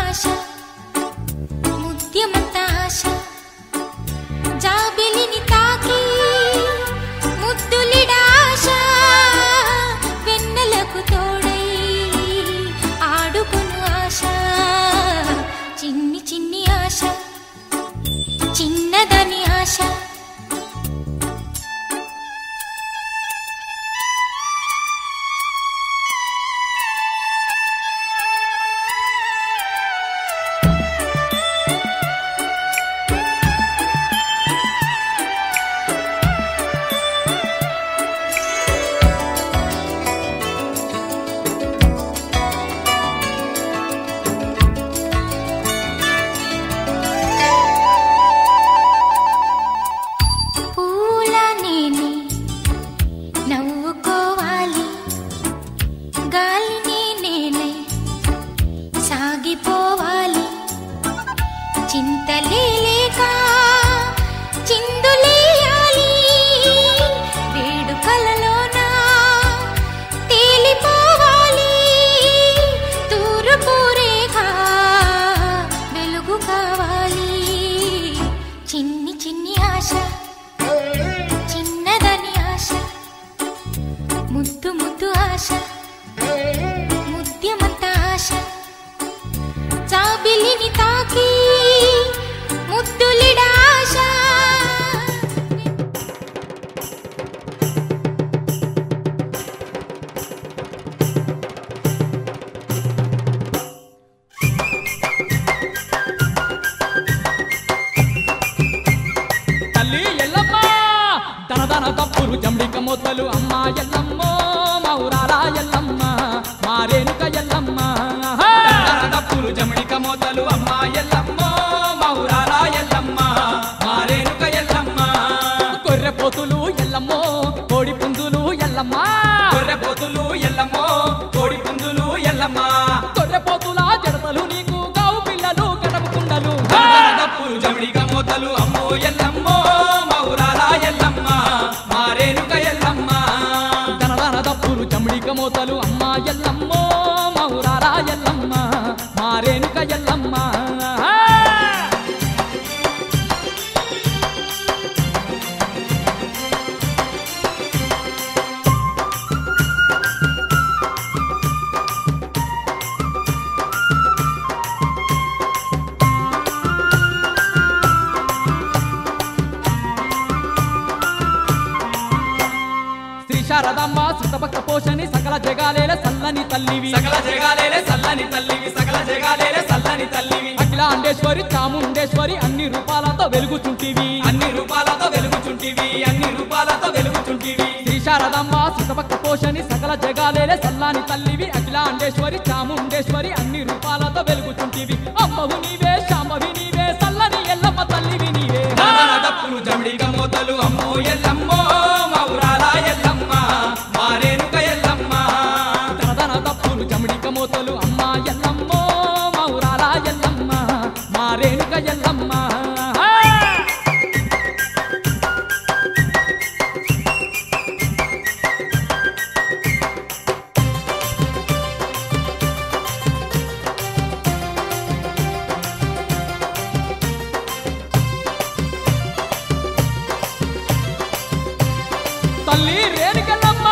ఆశ ముద్యమంత ఆశ జాబిలిని తాకి ముద్దులిడ ఆశ వెన్నెలకు తోడై ఆడుకును ఆశ చిన్ని చిన్ని ఆశ చిన్నదని ఆశ మొత్తలు అమ్మ ఎల్లమ్మ మౌరాల ఎల్లమ్మ మారేనుక ఎల్లమ్మ డప్పులు జమడిక మొత్తలు అమ్మ ఎల్లమ్మ మౌరాల ఎల్లమ్మ మారేనుక ఎల్లమ్మ కొర్రె పోతులు ఎల్లమ్మ కోడి పుంజులు ఎల్లమ్మ కొర్రె పోతులు ఎల్లమ్మ కోడి పుంజులు ఎల్లమ్మ కొర్రె పోతుల జడతలు నీకు గావు పిల్లలు గడపు కుండలు డప్పులు జమడిక మొత్తలు అమ్మ ఎల్లమ్మ మౌరాల ఎల్లమ్మ మారేనుక ఎల్లమ్మ దనదన దప్పులు జమడిక మోతలు అమ్మ ఎల్లమ్మ మౌరాల ఎల్లమ్మ మారేనుక ఎల్లమ్మ శారదమ్మ సుతభక్త పోషణి సకల జగాలేల సల్లని తల్లివి సకల జగాలేల సల్లని తల్లివి సకల జగాలేల సల్లని తల్లివి అఖిలాండేశ్వరి చాముండేశ్వరి అన్ని రూపాలతో వెలుగుచుంటివి అన్ని రూపాలతో వెలుగుచుంటివి అన్ని రూపాలతో వెలుగుచుంటివి శ్రీ శారదమ్మ సుతభక్త పోషణి సకల జగాలేల సల్లని తల్లివి అఖిలాండేశ్వరి చాముండేశ్వరి అన్ని రూపాలతో వెలుగుచుంటివి అమ్మవు నీవే శాంభవి నీవే సల్లని ఎల్లమ్మ తల్లివి నీవే డప్పులు జమడిక మోతలు అమ్మో ఎల్లమ్మ మౌరాల ఎల్లమ్మ మారేనుక ఎల్లమ్మ దనదన దప్పులు జమడిక మోతలు అమ్మ ఎల్లమ్మ మౌరాల ఎల్లమ్మ మారేనుక ఎల్లమ్మ తల్లి రేణుకెల్లమ్మ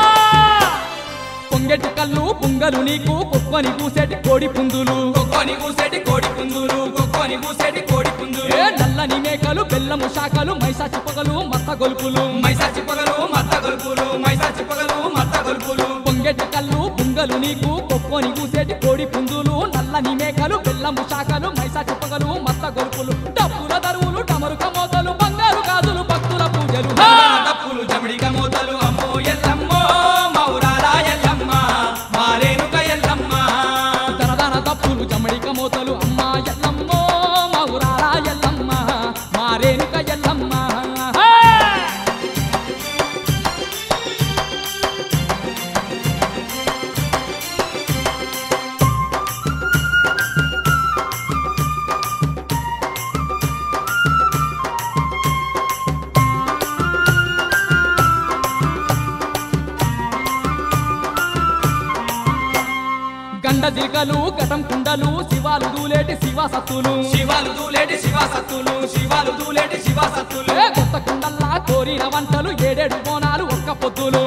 పొంగెటి కళ్ళు పుంగలు నీకు కుక్కని కూసేటి కోడి పుందులు కుక్కని కూసేటి కోడి పుందులు కుక్కని కూసేటి కోడి పుందులు నల్లని మేకలు బెల్లము శాఖలు మైసా చిప్పగలు మత్త గొలుపులు మైసా చిప్పగలు మత్త గొలుపులు మైసా చిప్పగలు మత్త గొలుపులు పొంగెటి కళ్ళు పుంగలు నీకు కుక్కని కూసేటి కోడి పుందులు నల్లని మేకలు బెల్లము శాఖలు మైసా చిప్పగలు మత్త గొలుపులు డప్పుల దరువులు డమరుక మోతలు బంగారు గాజులు భక్తుల పూజలు డప్పులు జమడిక మోతలు అమ్మో ఎల్లమ్మ మౌరాల ఎల్లమ్మ మారేనుక ఎల్లమ్మ దనదన దప్పులు జమడిక మోతలు అమ్మ ఎల్లమ్మ మౌరాల ఎల్లమ్మ మారేనుక ఎల్లమ్మ జిల్కలు ఘటం కుండలు శివాలు దూలేటి శివసత్తులు కొత్త కుండల్లా కోరిన వంటలు ఏడేడు బోనాలు ఒక్క పొద్దులు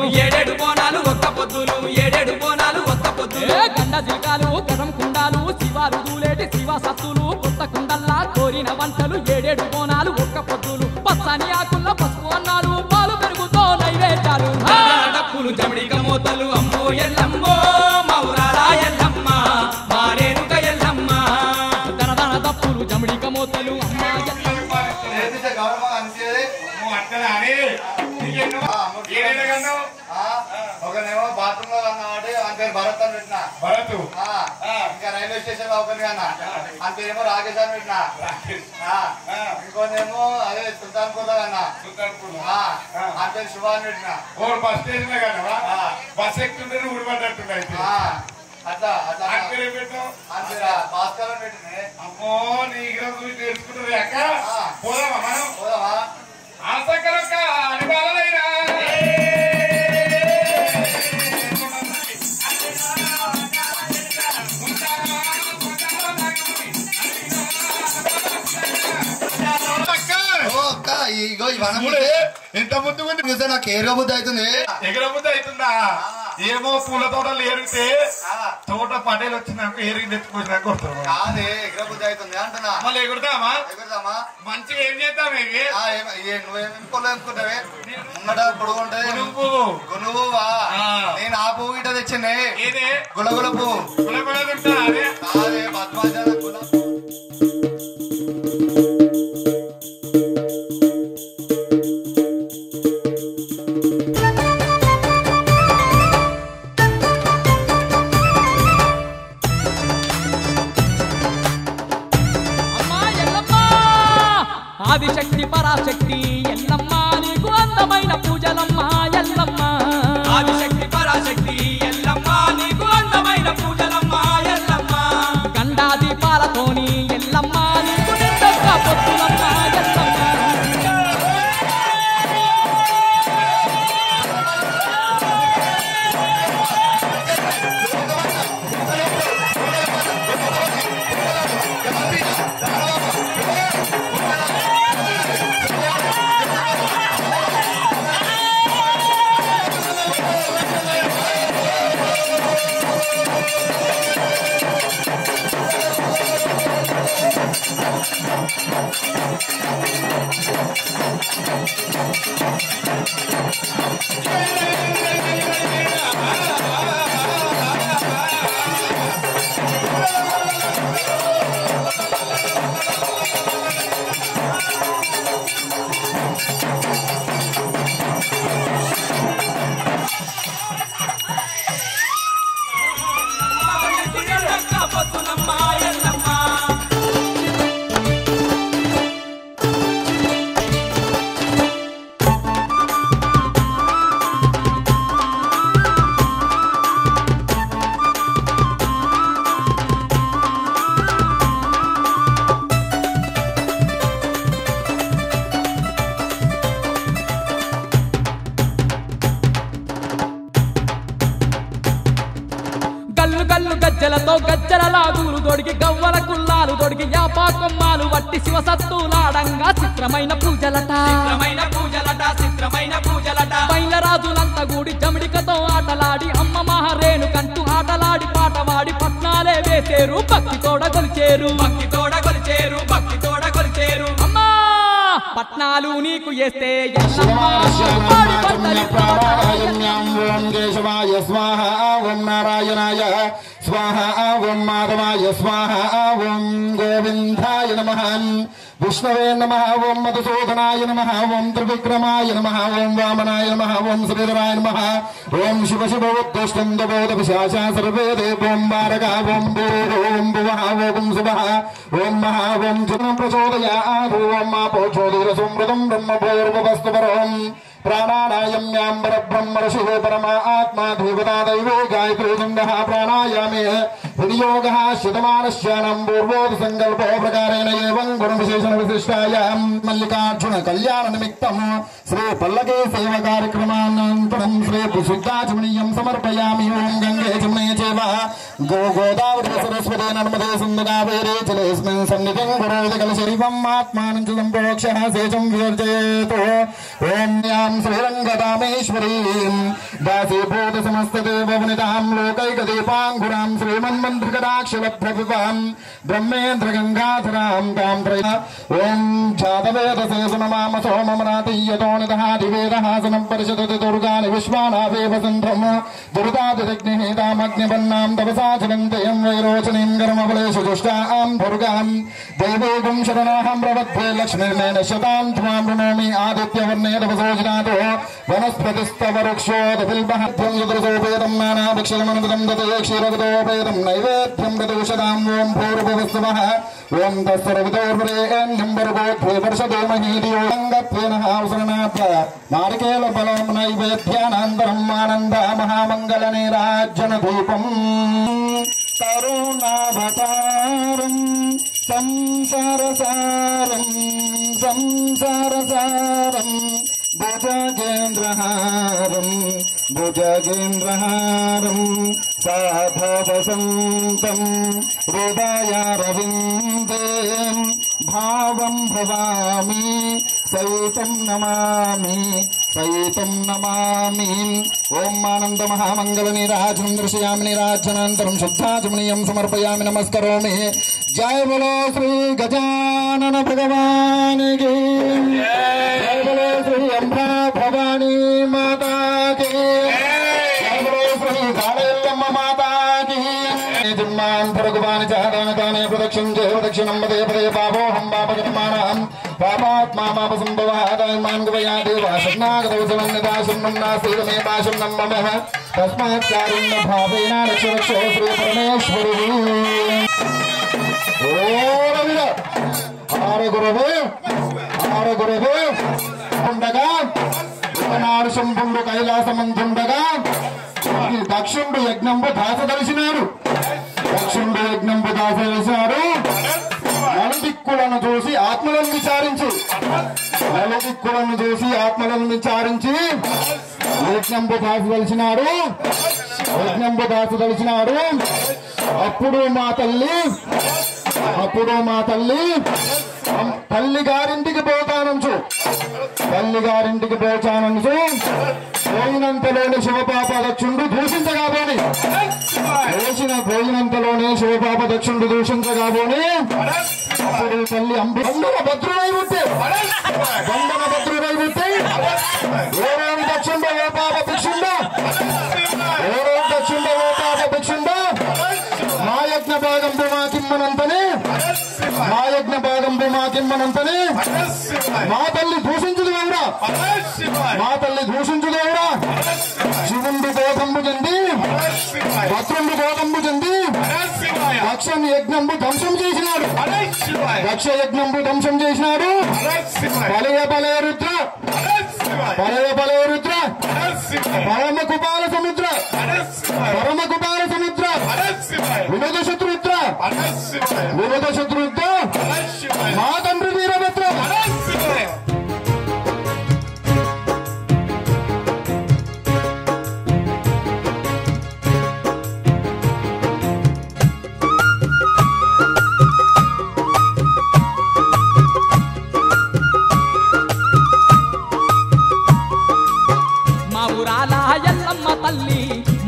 గండ జిల్కాలు ఘటం కుండాలు శివాలు దూలేటి శివసత్తులు కొత్త కుండల్లా కోరిన వంటలు ఏడేడు బోనాలు ఒక్క పొద్దులు పచ్చని ఆకుల్లో పసుపు అన్నారు పాలు పెరుగుతో నైవేద్యాలు డప్పులు జమిడిక మోతలు అమ్మో ఎల్లమ్మో మౌరాల ఎల్లమ్మ మారేనుక ఎల్లమ్మ దనదన దప్పులు జమిడిక మోతలు అమ్మ ఒకనేమో బాత్రూమ్ లో అన్నాడు అని పేరు భరత్ అని పెట్టిన భరత్ ఇంకా రైల్వే స్టేషన్ లో ఒకరిని అన్న అని పేరేమో రాకేష్ అని పెట్టిన ఇంకోనేమో అదే సుల్తాన్పూర్ లో అన్న అని పేరు శివ అని పెట్టిన బస్ స్టేషన్ లో కన్నా బస్ ఎక్కుతుంటే ఊడిపడ్డట్టు అట్లా అట్లా భాస్కర్ అని పెట్టిన అమ్మో నీ చూసి తెలుసుకుంటుంది అక్క పోదామా మనం పోదామా ఆసక్కరొక్క అనుభవాలైనా ఎంత ముందు చూస్తే నాకు ఏరుగా బుద్ధి అవుతుంది ఎగర బుద్ధి అవుతుందా ఏమో పూల తోటలు ఏరితే తోట పటేలు వచ్చినాక ఏరికి తెచ్చుకొచ్చినాక కొడతాం అదే ఎగర బుద్ధి అవుతుంది అంటున్నా మళ్ళీ ఎగురుతామా ఎగురుతామా మంచిగా ఏం చేద్దాం నువ్వేమనుకుంటావే ముంగట పొడుగు ఉంటది గునువా నేను ఆ పువ్వు గిట్ట తెచ్చింది ఏదే గులగుల పువ్వు గులగుల అదే పద్మాజాల గుల ఆదిశక్తి పరాశక్తి ఎల్లమ్మ నీకు అందమైన పూజలమ్మ ఎల్లమ్మ ఆదిశక్తి పరాశక్తి ఎల్లమ్మ నీకు అందమైన పూజలమ్మ ఎల్లమ్మ గండా దీపాలతోని ఎల్లమ్మ నీకు నిండగా పొత్తులమ్మ ఎల్లమ్మ గజ్జలతో గజ్జల లాగులు దొడికి గవ్వల కుల్లాలు దొడికి యాపాకొమ్మాలు వట్టి శివసత్తులాడంగా చిత్రమైన పూజలట బయలరాజులంతా కూడి జమిడికతో ఆటలాడి అమ్మ మహారేణు కంటూ ఆటలాడి పాటవాడి పట్నాలే వేసేరు భక్తి తోడ కొలిచేరు అమ్మా పట్నాలు నీకు చేస్తే కేశవాయ స్వాహ ఓం నారాయణాయ స్వాహ ఓం మాధవాయ స్వాహ ఓం గోవిందాయ నమః విష్ణవే నమః ఓం మధుసూదనాయ నమః ఓం త్రివిక్రమాయ నమః ఓం వామనాయ నమః ఓం శ్రీధరాయ నమః ఓం శివ శివ ఉద్దిష్టం దబోధ పిశాచ సర్వే దేవోం బారగా ఓం భూం భువః ఓం శుభః ఓం మహా ఓం జనం ప్రచోదయాత్ ఓం మాపోచోదీర సుమృతం బ్రహ్మభూర్భవస్తు పరం ప్రాణానాయమ్యాం పరబ్రహ్మ ఋషిः పరమా ఆత్మా దేవతా దైవో గాయత్రీ ఛందః ప్రాణాయామే వినియోగः శతమానస్యానం పూర్వోపి సంకల్పో ప్రకారేణ ఏవం గుణ విశేషణ విశిష్టాయాం మల్లికార్జున కళ్యాణ నిమిత్తం శ్రీ పల్లకీ సేవ కార్యక్రమానంతరం శ్రీ శుద్ధాచమనీయం సమర్పయామి. ఓం గంగే జమునే చేవ గోదావరి సరస్వతి నర్మదే సింధు కావేరీ జలేస్మిన్ సన్నిధిం గురోది కలశరీవం ఆత్మానం చ సంప్రోక్షః శేషం వివర్జయేతు. ఓం యాం శ్రీరంగదామేశ్వరీం దాసీభూత సమస్తదేవవనితాం లోకైకదీపాంకురాం శ్రీమన్మంత్రికటాక్షలభ్రవివాం బ్రహ్మేంద్ర గంగాధరాం తాం త్రయ. ఓం జాతవేదసేసు నమామ సోమమనాతీయతో నిదహాదివేదహాసనం పరిషదతి దుర్గాని విశ్వానావేవ సంధ్రం దుర్గాదిగ్నిః తామగ్నివన్నాం తపసాచలంతయం వైరోచనీం కర్మఫలేషు దుష్టాం దుర్గాం దైవేగం శరణాహం ప్రవద్భే లక్ష్మీర్మే నశ్యతాం త్వాం ప్రణోమి. ఆదిత్యవర్ణే తపసోజనాతో వనస్పతిస్తవరుక్షోదపిల్బహద్యం యదృశోపేతం నానాభిక్షయమనుదం దతే క్షీరవిదోపేతం నైవేద్యం ప్రదూషతాం. ఓం భూర్భువస్సువః ఓం తత్సర్వతోర్వరేణ్యం భర్గో వర్షదేమహీదియోంగత్వేన హావసరణాభ్య నారికేల ఫలం నైవేద్యానంతరం ఆనంద మహామంగళ నీరాజన ధూపం. తరుణావతారం సంసారసారం సంసారసారం భుజగేంద్రహారం భుజగేంద్రహారం సాధవసంతం హృదయారవిందే భావం భవామి సైతం నమామి సైతం నమామి. ఓం ఆనంద మహామంగళ నీరాజనం దర్శయామి. నీరాజనానంతరం శుద్ధాచమనీయం సమర్పయామి. నమస్కరోమి. జయ బలో శ్రీ గజానన భగవానికి. జయ బలో శ్రీ అంబా భవానీ మాతాకి. జయ బలో శ్రీ కాళేల్లమ్మ మాతాకి. జిమ్మాన్ భగవాని చాదానకానే ప్రదక్షిణ జయ ప్రదక్షిణం పదే పదే పాపోహం పాపజన్మానాం పాపాత్మా పాప సంభవాదాయమాన్ గవయా దేవా శరణాగతవచనన్యదాశరణం నాస్తిమే పాశరణం మమ తస్మాత్ కారుణ్య భావేన రక్ష రక్షో శ్రీ పరమేశ్వరి. ఓ రవిర ఆర గురవే ఆర గురవే ఉండగా నాడు శంభుండు కైలాసమంతుండగా దక్షుడు యజ్ఞంబు దాసదలిసినాడు. దక్షుడు యజ్ఞంబు దాసదలిసినాడు. నలుదిక్కులను చూసి ఆత్మలను విచారించి నలుదిక్కులను చూసి ఆత్మలను విచారించి యజ్ఞంబు దాసదలిసినాడు. యజ్ఞంబు దాసదలిసినాడు. అప్పుడు మా తల్లి తల్లి గారింటికి పోతానంచు తల్లిగారింటికి పోచానంచు పోయినంతలోని శివపాప దక్షుడు దూషించగాబోని పోయినంతలోనే శివపాప దక్షుడు దూషించగాబోని అప్పుడు తల్లి బంధన భద్రుడై ఉంటే ఏరోని దక్షుండో ఏ పాప భిక్షుండో ఏరోని దక్షుండో ఏ పాప భిక్షుండో మా యజ్ఞ భాగంపు మాకిమ్మనంతనే మా తల్లి దూషించుదేవురా శివుండు గోతంబు చెంది భద్రుండు గోతంబు చెంది దక్షం యజ్ఞంబు ధ్వంసం చేసినాడు. దక్ష యజ్ఞంబు ధ్వంసం చేసినాడు. బలయ బలయ రుద్ర పరమ కుపాల సముద్ర వినోద శత్రుద్ర మా తండ్రి వీరభద్ర.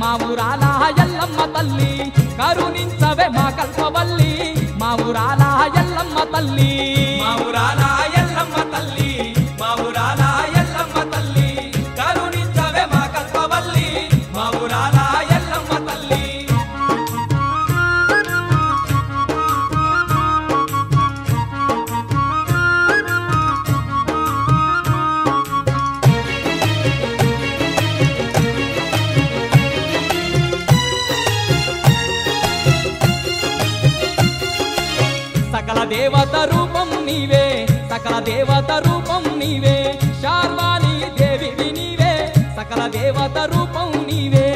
మా ఊరాల ఎల్లమ్మ తల్లి కరుణించవే మా కల్పవల్లి. మా ఊరాల ఎల్లమ్మ తల్లి కరుణించవే మా కల్పవల్లి. మా ఊరాల ఎల్లమ్మ తల్లి దేవత రూపం నీవే సకల దేవత రూపం నీవే శార్వాణి దేవి నీవే సకల దేవత రూపం నీవే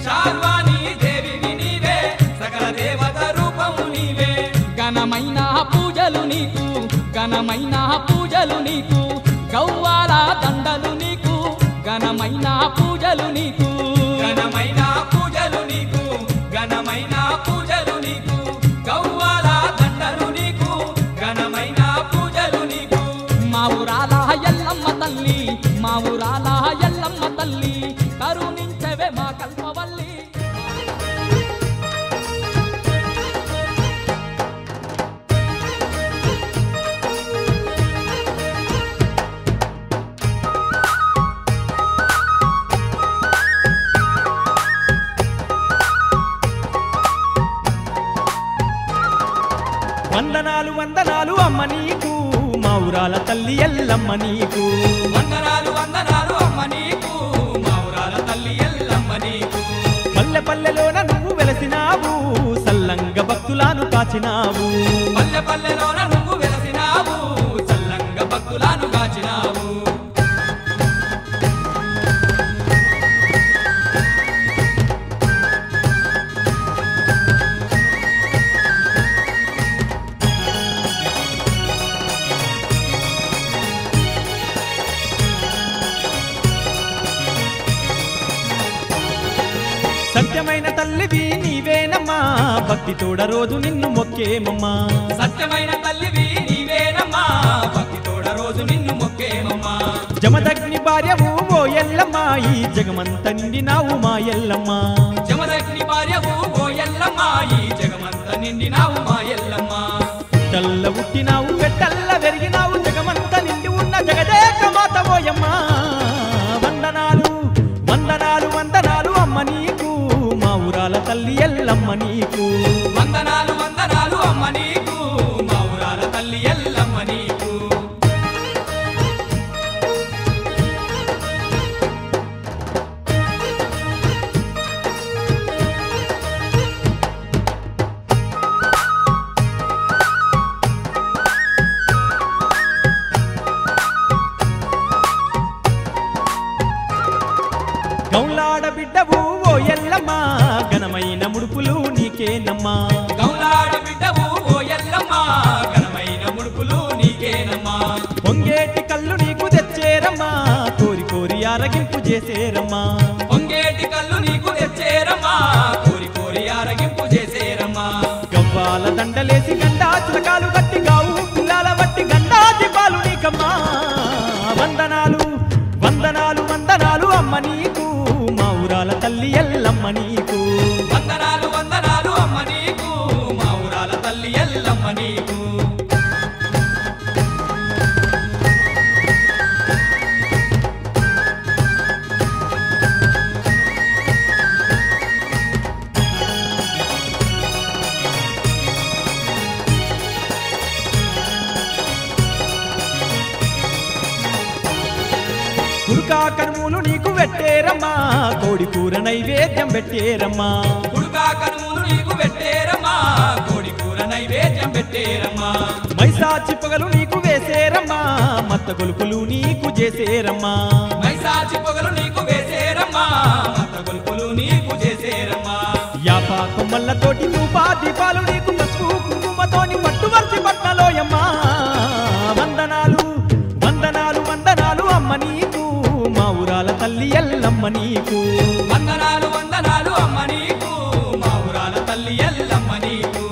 శార్వాణి దేవి నీవే సకల దేవత రూపం నీవే. ఘనమైన పూజ పూజలు నీకు ఘనమైన పూజలు నీకు గవ్వాల దండలు నీకు ఘనమైన పూజలు నీకు ఘనమైన పూజలు నీకు ఘనమైన పూజలు నీకు గవ్వాల దండలు నీకు ఘనమైన పూజలు నీకు మా ఊరాల ఎల్లమ్మ తల్లి మా ఊరాల ఎల్లమ్మ తల్లి కరుణించవే మా కల్పవల్లి వందనాలు వందనాలు అమ్మ నీకు మా ఊరాల తల్లి ఎల్లమ్మ నీకు వందనాలు వందనాలు అమ్మ నీకు మా ఊరాల తల్లి ఎల్లమ్మ నీకు పల్లె పల్లెలోన నువ్వు వెలసినావు సల్లంగ భక్తులను కాచినావు పల్లె పల్లెలోన నువ్వు వెలసినావు చల్లంగా భక్తులను కాచినావు సత్యమైన తల్లివి నీవేనమ్మా భక్తి తోడ రోజు నిన్ను మొక్కేమమ్మా సత్యమైన తల్లివి నీవేనమ్మా భక్తి తోడ రోజు నిన్ను మొక్కేమమ్మా జమదగ్ని భార్యవు ఓ ఎల్లమ్మ ఈ జగమంత నిండినావు మా ఎల్లమ్మ జమదగ్ని భార్యవు ఓ ఎల్లమ్మ ఈ జగమంత నిండినావు మా ఎల్లమ్మ తల్ల పుట్టినావు పెట్టల్ల పెరిగినావు జగమంత నిండి ఉన్న జగదేక మాత ఓయమ్మ వందనాలు వందనాలు వందనాలు అమ్మ నీకు మా ఊరాల తల్లి ఎల్లమ్మ నీకు వందనాలు వందనాలు అమ్మ నీకు మా ఊరాల తల్లి ఎల్లమ్మ నీకు గౌలాడ బిడ్డవు ఓ ఎల్లమ్మ ఘనమైన ముడుపులు నీకేనమ్మా గౌలాడి బిడ్డవు ఓ ఎల్లమ్మ ఘనమైన ముడుపులు నీకేనమ్మా పొంగేటి కళ్ళు నీకు తెచ్చేరమ్మా కోరి కోరి ఆరగింపు చేసేరమ్మా పొంగేటి కళ్ళు నీకు తెచ్చేరమ్మా కోరి కోరి ఆరగింపు చేసేరమ్మా గవ్వాల దండలేసి గండా చిలకాలు కట్టి గావు పిల్లాల బట్టి గండా దీపాలు నీకమ్మా వందనాలు వందనాలు వందనాలు అమ్మ నీకు మా ఊరాల తల్లి ఎల్లమ్మ నీకు వందనాలు వందనాలు అమ్మ నీకు మా ఊరాల తల్లి ఎల్లమ్మ నీకు కుడుకా కనుములు నీకు పెట్టేరమ్మా కోడి కూర నైవేద్యం పెట్టేరమ్మా కుడుకా కనుములు నీకు పెట్టేరమ్మా కోడి కూర నైవేద్యం పెట్టేరమ్మా మైసాచి పొగలు నీకు వేసేరమ్మా మత్త గొలుపులు నీకు చేసేరమ్మా మైసాచి పొగలు నీకు వేసేరమ్మా మత గొలుపులు నీకు చేసేరమ్మా యాపా కొమ్మల్లతోటి రూపా దీపాలు నీకు పసుపు కుంకుమతోని పట్టువర్తి పట్నలోయమ్మా వందనాలు వందనాలు వందనాలు అమ్మ నీకు మా ఊరాల తల్లి ఎల్లమ్మ నీకు వందనాలు వందనాలు అమ్మ నీకు మా ఊరాల తల్లి ఎల్లమ్మ నీకు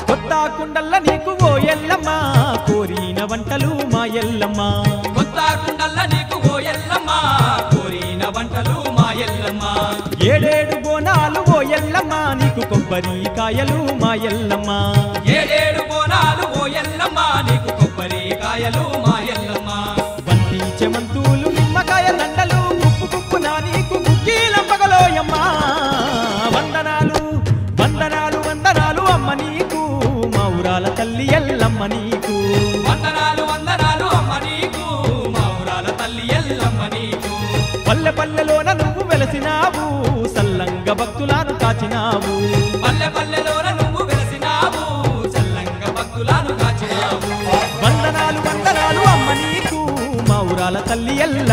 కొత్త కుండల్ల నీకు ఓ ఎల్లమ్మ కోరిన వంటలు మా ఎల్లమ్మ కొత్త కుండల్ల నీకు ఓ ఎల్లమ్మ కోరిన వంటలు మా ఎల్లమ్మ ఏడేడు బోనాలు ఓ ఎల్లమ్మ నీకు కొబ్బరికాయలు మా ఎల్లమ్మ ఏడేడు బోనాలు ఓ ఎల్లమ్మ నీకు కొబ్బరికాయలు మా ఎల్లమ్మ బంతి చెమంతులు నిమ్మకాయ దండలు కుప్పు కుప్పున నీకు కుక్కీల పగలోయమ్మ వందనాలు వందనాలు వందనాలు అమ్మ నీకు మా ఊరాల తల్లి ఎల్లమ్మ నీకు వందనాలు వందనాలు అమ్మ నీకు మా ఊరాల తల్లి ఎల్లమ్మ నీకు పల్లె పల్లెలోన నువ్వు వెలసినావు సల్లంగ భక్తులను కాచినావు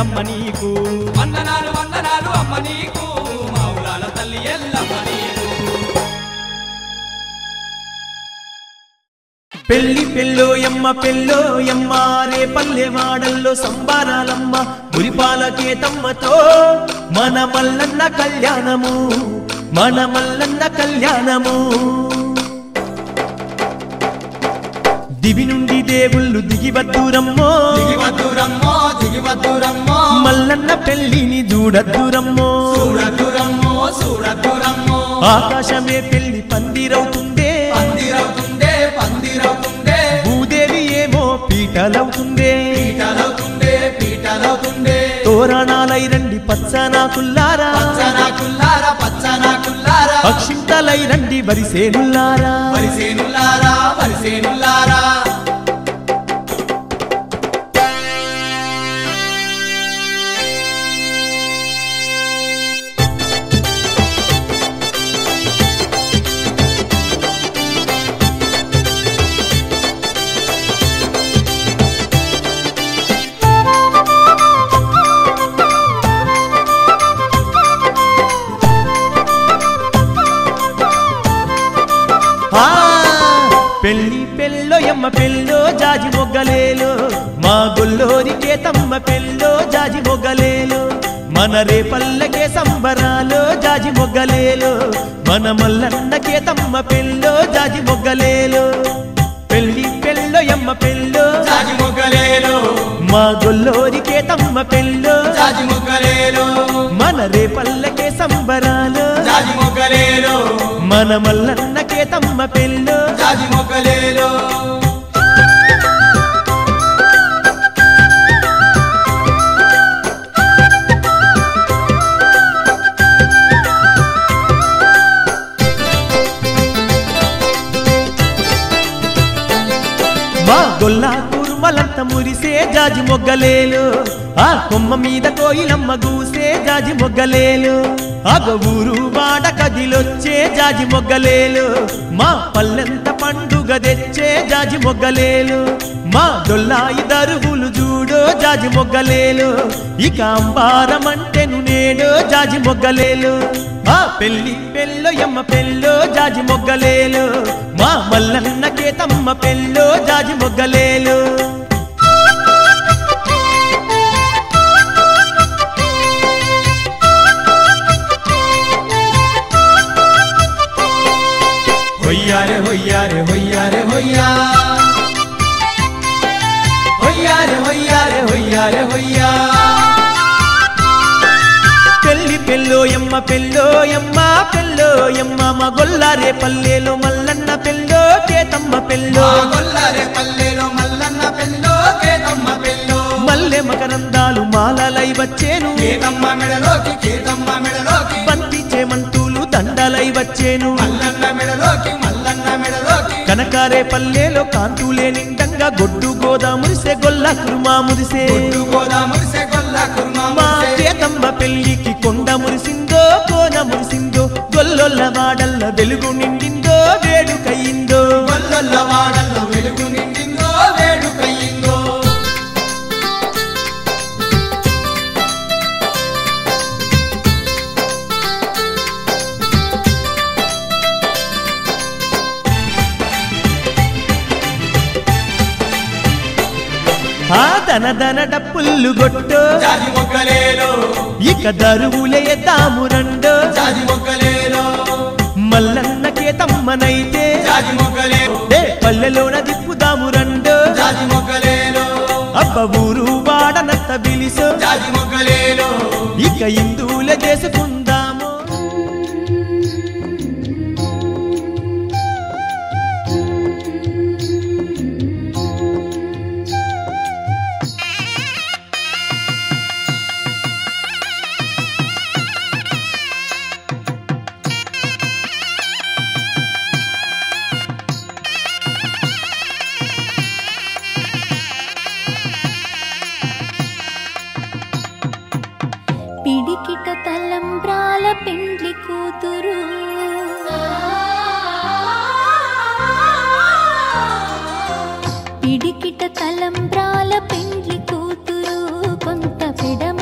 ఎల్లమ్మ నీకు వందనాలు వందనాలు అమ్మ నీకు మా ఊరాల తల్లి ఎల్లమ్మ నీకు పెళ్లి పెళ్ళోయమ్మ రే పల్లె వాడల్లో సంబారాలమ్మ గురిపాలకేతమ్మతో మన మల్లన్న కళ్యాణము దివి నుండి దేవుళ్ళు దిగివద్దురమ్మో మల్లన్న పెళ్లిని చూడద్దురమ్మో ఆకాశమే పెళ్లి పందిరవుతుందే భూదేవి ఏమో పీటలవుతుందే తోరణాలై రండి పచ్చనాకుల్లారా అక్షింతలై రండి వరిసేనుల్లారా పెళ్ళో జాజి మొగ్గలేలో మా గొల్లోరికే తమ్మ పెళ్ళో జాజి మొగ్గలేలో మన రేపల్లకే సంబరాలో జాజి మొగ్గలేలో మన మల్లన్నకే తమ్మ పెళ్ళో జాజి మొగ్గలేలో పెళ్ళోయమ్మ పెళ్ళో జాజి మొగ్గలేలో మా గొల్లోరికే తమ్మ పెళ్ళో జాజి మొగ్గలేలో మన రేపల్లకే సంబరాలో జాజి మొగ్గలేలో మన మల్లన్నకే తమ్మ పెళ్ళో జాజి మొగ్గలేలో మా గొల్లా కుర్మలంత మురిసే జాజి మొగ్గలేలు ఆ కొమ్మ మీద కోయిలమ్మ గూసే జాజి మొగ్గలేలు అగ ఊరు వాడ కదిలొచ్చే జాజి మొగ్గలేలు మా పల్లెంత పండుగ తెచ్చే జాజి మొగ్గలేలు మా దొల్లాయి దరువులు చూడో జాజి మొగ్గలేలు ఇక అంబారమంటెను నేడో జాజి మొగ్గలేలు ఆ పెళ్ళోయమ్మ పెళ్ళో జాజి మొగ్గలేలు మా మల్లన్నకే తమ్మ పెళ్ళో జాజి మొగ్గలేలు హొయ్యారే హొయ్యారే హొయ్యారే హొయ్యా హొయ్యారే హొయ్యారే హొయ్యారే హొయ్యా పెళ్ళోయమ్మ మా గొల్లారే పల్లెలో మల్లన్న పెళ్ళో కేతమ్మ పెళ్ళో మల్లె మకరందాలు మాలలై వచ్చేను బంతి చేమంతులు దండలై వచ్చేను కనకారే పల్లెలో కాంతులే నిండంగా గొడ్డు గోదా మురిసే గొల్ల కుర్మా మురిసే మా కేతమ్మ పెళ్లికి కొండ మురిసిందో కోన మురిసిందో గొల్లొల్ల వాడల్ల వెలుగు నిండిందో వేడుకయ్యిందో ఆ దన డప్పుళ్ళు గొట్టో జాజి మొగ్గలేలో ఇక దరువులే ఎద్దాము రండో జాజి మొగ్గలేలో మల్లన్నకే తమ్మనైతే జాజి మొగ్గలేలో పల్లెలోన దిప్పుదాము రండో జాజి మొగ్గలేలో అబ్బ ఊరు వాడనంత బిలిసో జాజి మొగ్గలేలో ఇక ఇందులే చేసుకుందాము పిడికిట తలంబ్రాల పెండ్లి కూతురు పిడికిట తలంబ్రాల పెండ్లి కూతురు కొంత పెడమ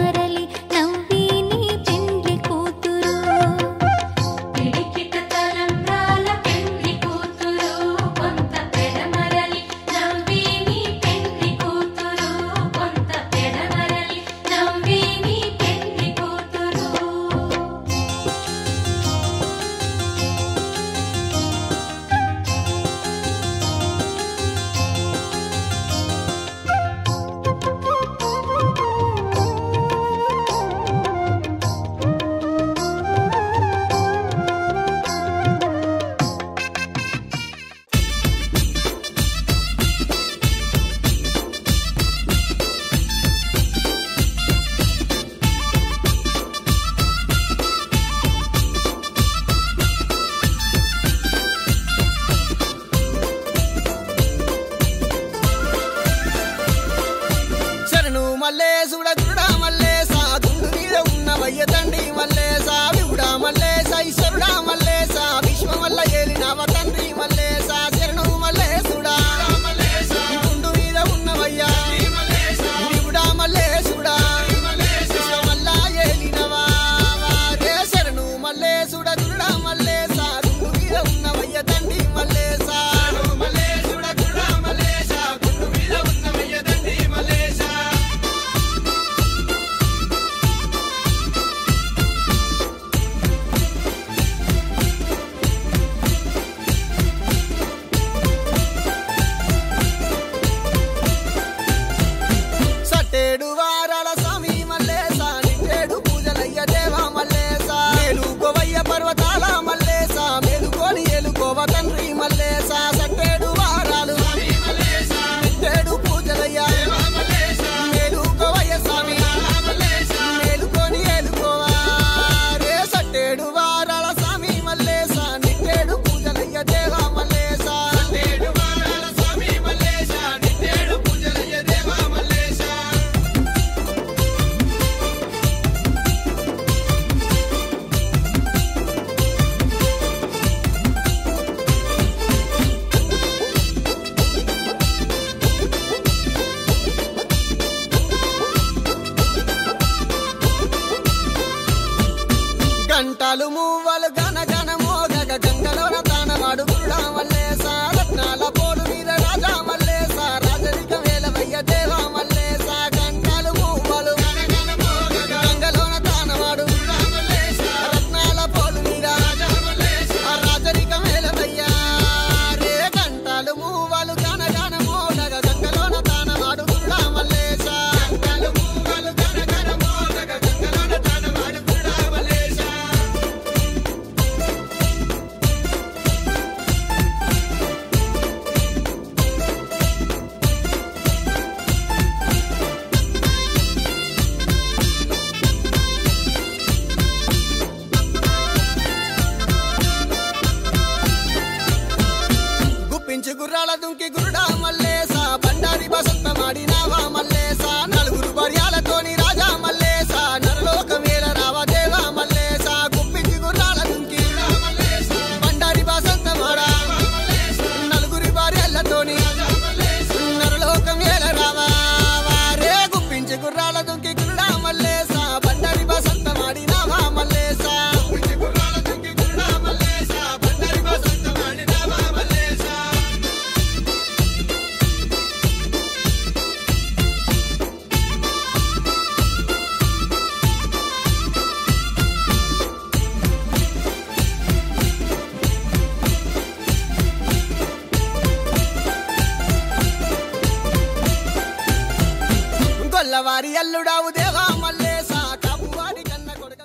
గంటలు మూవలు గనగన మోగగ గంగలోన తానవాడు గురుడా మల్లేశ రత్నాల పోడు మీద రాజా మల్లేశ రాజరిక వేలవయ్య దేవా మల్లేశ గంటలు మూవలు గనగన మోగగ గంగలోన తానవాడు గురుడా మల్లేశ రత్నాల పోడు మీద రాజా మల్లేశ రాజరిక వేలవయ్య రే గంటలు మూవలు గనగన మోగగ గంగలోన తానవాడు గురుడా మల్లేశ గంటలు మూవలు గనగన మోగగ గంగలోన తానవాడు గురుడా మల్లేశ గుప్పించి గుర్రాల దుంకి గురుడా మల్లేశ బండారి బసంత మాడినావా మల్లేశ నలుగురు భార్యాలతోని రాజా మల్లేశ నరలోక మేల రావా దేవా మల్లేశ గుప్పించి గుర్రాల దుంకి బండారి బసంత మాడా నలుగురి భార్యలతోని నరలోక మేల రావా వారే గుప్పించి గుర్రాల దుంకి గురుడా మల్లేశ బండారి బసంత మాడినావా మల్లేశ గుప్పించి గుర్రాల దుంకి గురుడా మల్లేశ బండారి బసంత మాడినావా మల్లేశ గొల్లవారి అల్లుడావు దేవా మల్లేశ కాపువాడి కన్న కొడుక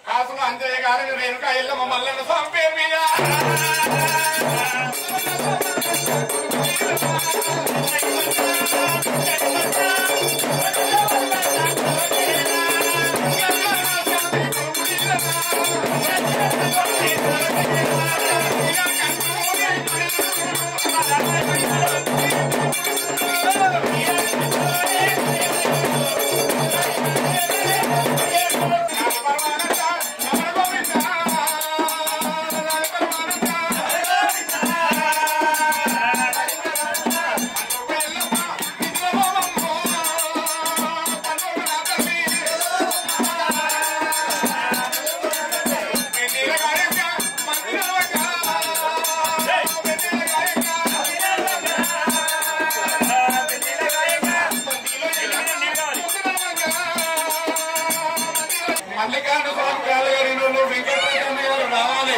కాసులు అంజయ్య గారు రేణుకా ఎల్లమ్మ మల్లన్న స్వామి పేరు మీద మల్లికార్జున స్వామి గారు వెంకటరమణ గారు రావాలి.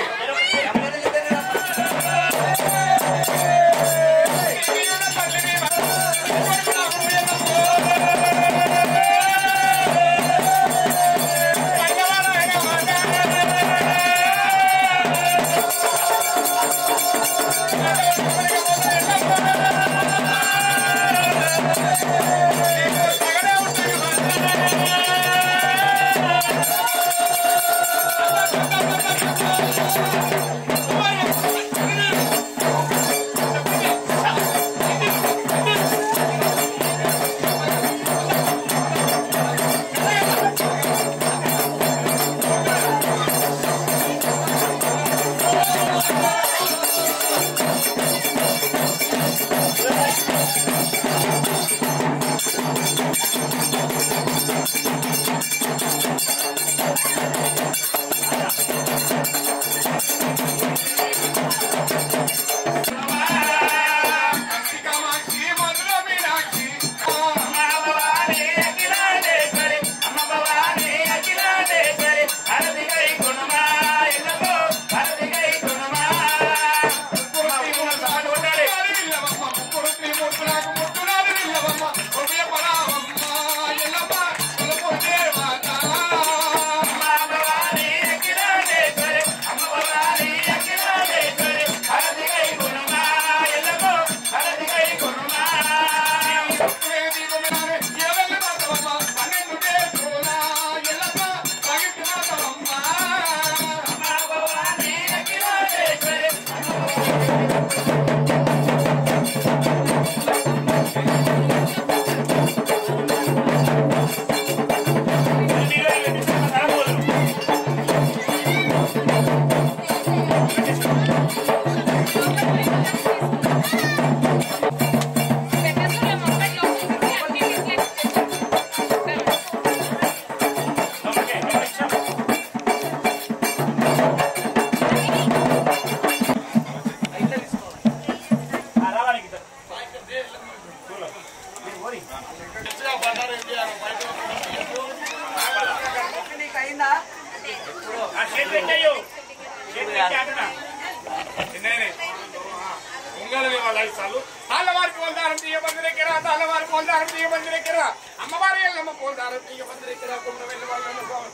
అమ్మవారి ఎల్లమ్మ పోల్దారం తీయ బందిరెక్కరా కొండ వెళ్ళి వాళ్ళ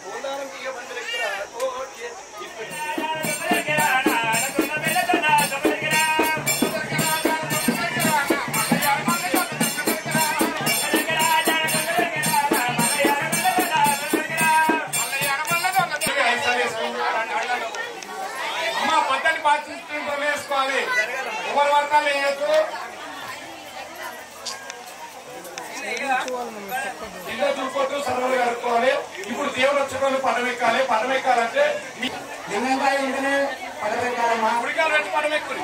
పోల్దారం తీయ బందిరెక్కరా అమ్మ పద్ధతి పాటించుకుంటూ వేసుకోవాలి. ఎవరి వర్గాలు వేయచ్చు. ఇల్లు చూసుకోవచ్చు, సర్వలు కడుక్కోవాలి. ఇప్పుడు దేవుడు వచ్చేటోళ్ళు పడవెక్కాలి. పడవెక్కాలంటే లింగంకాయ ఉంటేనే పడవెక్కాలమ్మా. ఉడికాలు పెట్టి పడవెక్కుని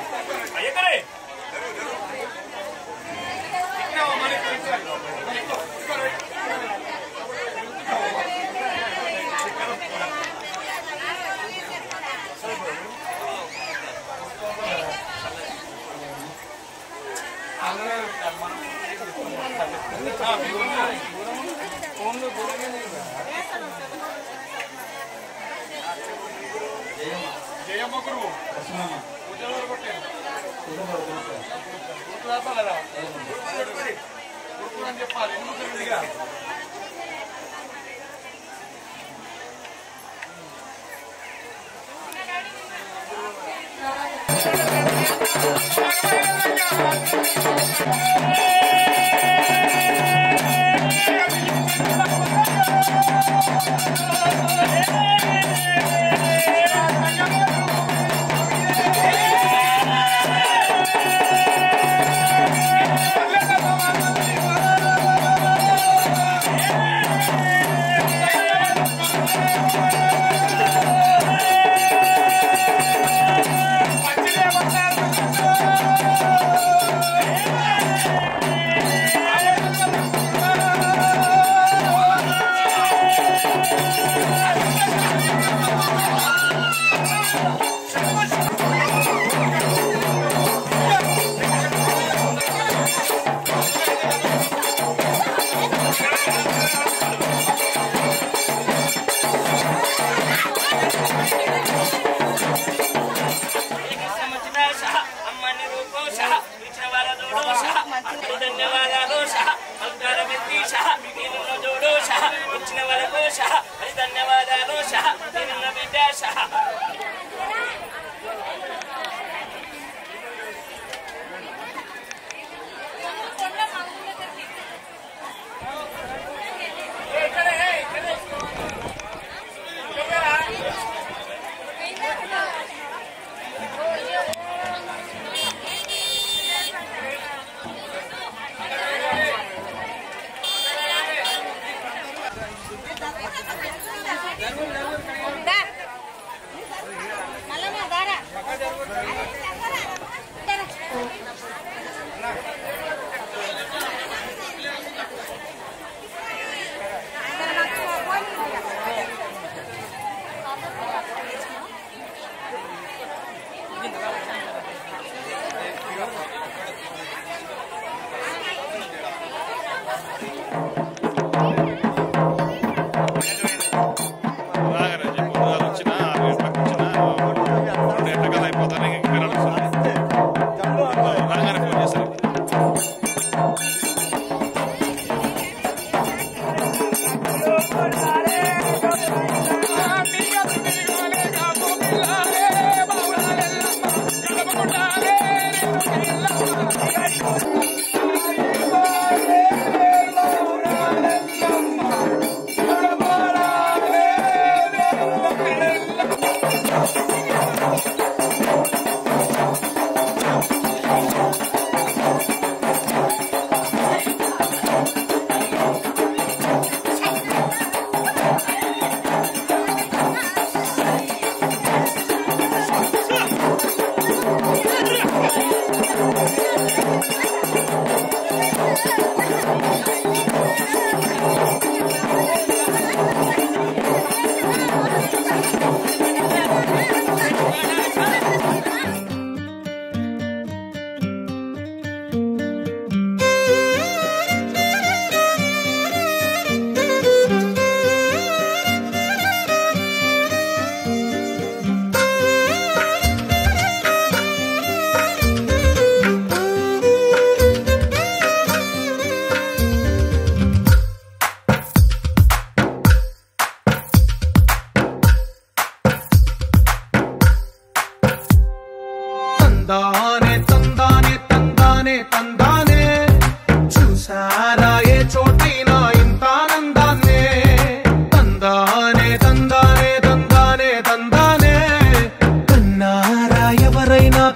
జయమ్మ గురువు పూజలు కొట్టారు అని చెప్పాలి.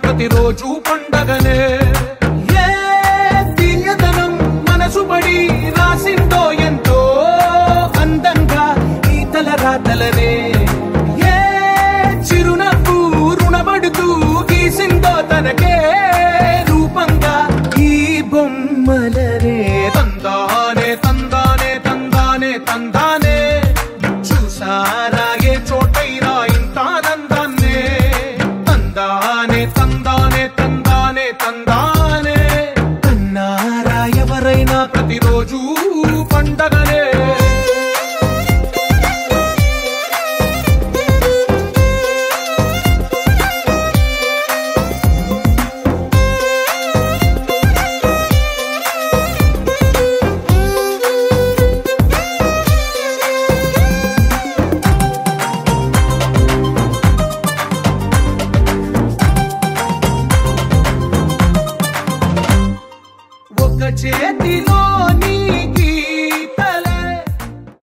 ప్రతిరోజు పండగనే ఏ తీయదనం మనసుబడి రాసిందో ఎంతో అందంగా ఈ తలరాతలనే ఏ చిరునవ్వు రుణపడుతూ గీసిందో తనకే రూపంగా ఈ బొమ్మలనే తందానే తందానే తందానే తందానే చూసారా ఏ చోటైనా ఇంత ఆనందాన్నే తందానే తందానే తందానే తందానే కన్నారా ఎవరైనా ప్రతిరోజు పండగనే చేతిలో నీ